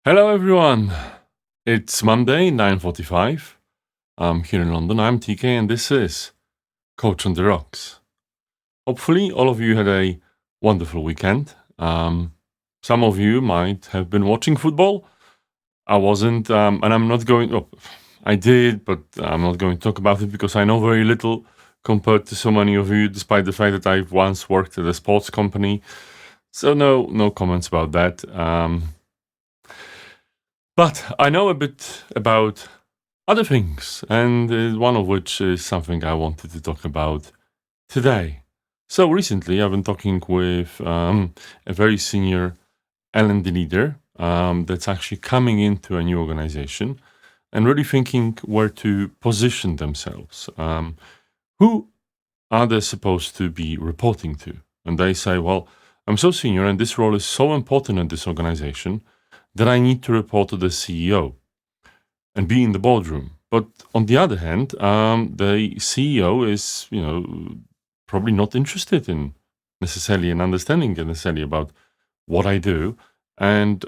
Hello, everyone. It's Monday, 9:45. I'm here in London. I'm TK, and this is Coach on the Rocks. Hopefully, all of you had a wonderful weekend. Some of you might have been watching football. I wasn't, and I'm not going. Oh, I did, but I'm not going to talk about it because I know very little compared to so many of you, despite the fact that I've once worked at a sports company. So no comments about that. But I know a bit about other things, and one of which is something I wanted to talk about today. So recently, I've been talking with a very senior L&D leader that's actually coming into a new organization and really thinking where to position themselves. Who are they supposed to be reporting to? And they say, well, I'm so senior and this role is so important in this organization that I need to report to the CEO and be in the boardroom. But on the other hand, the CEO is, probably not interested in necessarily in understanding necessarily about what I do. And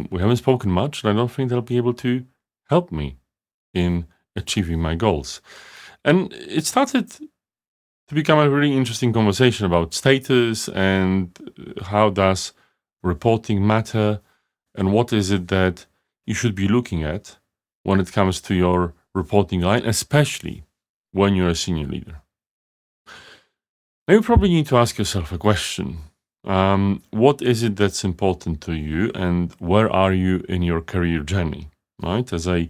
we haven't spoken much, and I don't think they'll be able to help me in achieving my goals. And it started to become a really interesting conversation about status and how does reporting matter and what is it that you should be looking at when it comes to your reporting line, especially when you're a senior leader. Now, you probably need to ask yourself a question. What is it that's important to you, and where are you in your career journey? Right, as a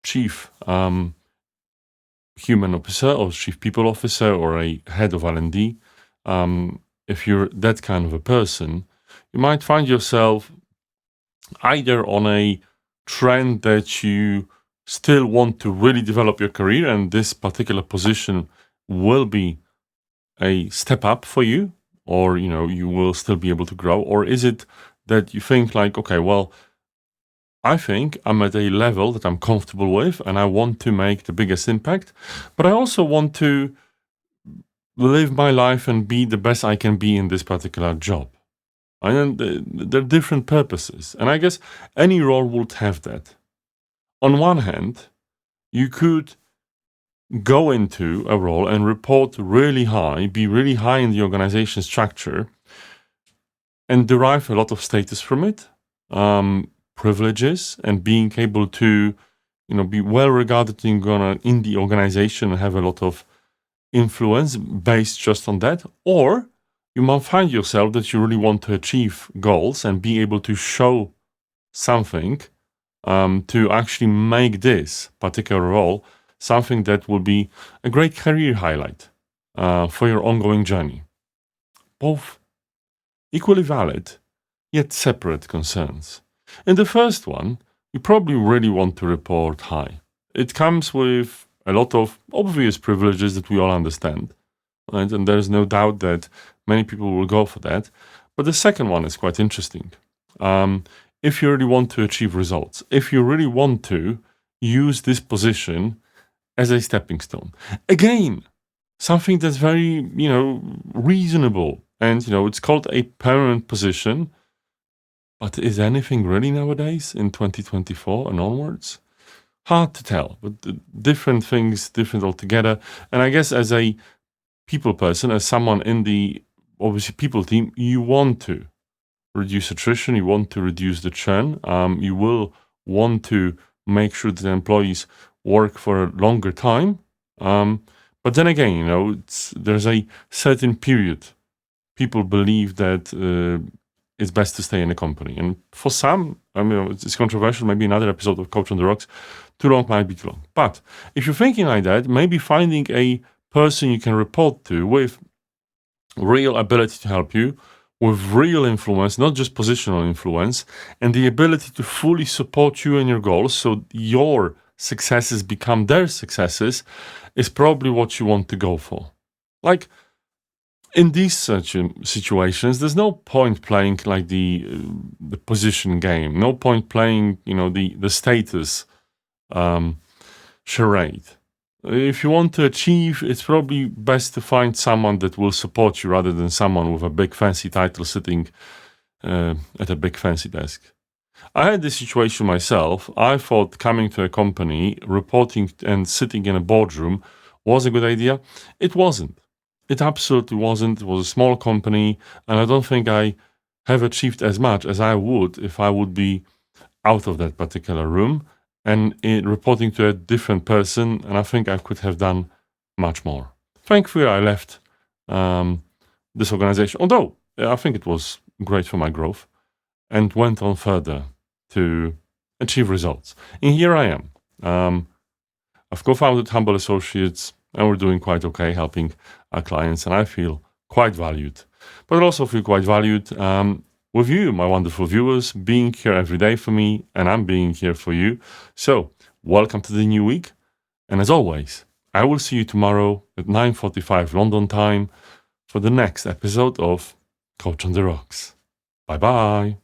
chief human officer or chief people officer or a head of R&D, if you're that kind of a person, you might find yourself either on a trend that you still want to really develop your career, and this particular position will be a step up for you, or you will still be able to grow, or is it that you think like, okay, well, I think I'm at a level that I'm comfortable with and I want to make the biggest impact, but I also want to live my life and be the best I can be in this particular job. And there are different purposes. And I guess any role would have that. On one hand, you could go into a role and report really high, be really high in the organization structure, and derive a lot of status from it, privileges, and being able to, be well regarded in the organization and have a lot of influence based just on that. Or you might find yourself that you really want to achieve goals and be able to show something to actually make this particular role something that will be a great career highlight for your ongoing journey. Both equally valid, yet separate concerns. In the first one, you probably really want to report high. It comes with a lot of obvious privileges that we all understand, right? And there's no doubt that many people will go for that. But the second one is quite interesting. If you really want to achieve results, if you really want to use this position as a stepping stone, again, something that's very, reasonable. And, it's called a permanent position. But is anything really nowadays in 2024 and onwards? Hard to tell, but different things, different altogether. And I guess as a people person, as someone in the obviously people team, you want to reduce attrition, you want to reduce the churn, you will want to make sure that employees work for a longer time. But then again, there's a certain period people believe that it's best to stay in a company. And for some, it's controversial, maybe another episode of Coach on the Rocks, too long might be too long. But if you're thinking like that, maybe finding a person you can report to with real ability to help you, with real influence, not just positional influence, and the ability to fully support you in your goals so your successes become their successes is probably what you want to go for. Like, in these such situations, there's no point playing like the position game. No point playing, the status charade. If you want to achieve, it's probably best to find someone that will support you rather than someone with a big fancy title sitting at a big fancy desk. I had this situation myself. I thought coming to a company, reporting and sitting in a boardroom was a good idea. It wasn't. It absolutely wasn't. It was a small company, and I don't think I have achieved as much as I would if I would be out of that particular room and reporting to a different person. And I think I could have done much more. Thankfully, I left this organization, although I think it was great for my growth, and went on further to achieve results. And here I am. I've co-founded Humble Associates, and we're doing quite okay helping our clients, and I feel quite valued. But I also feel quite valued with you, my wonderful viewers, being here every day for me, and I'm being here for you. So, welcome to the new week. And as always, I will see you tomorrow at 9:45 London time for the next episode of Coach on the Rocks. Bye-bye.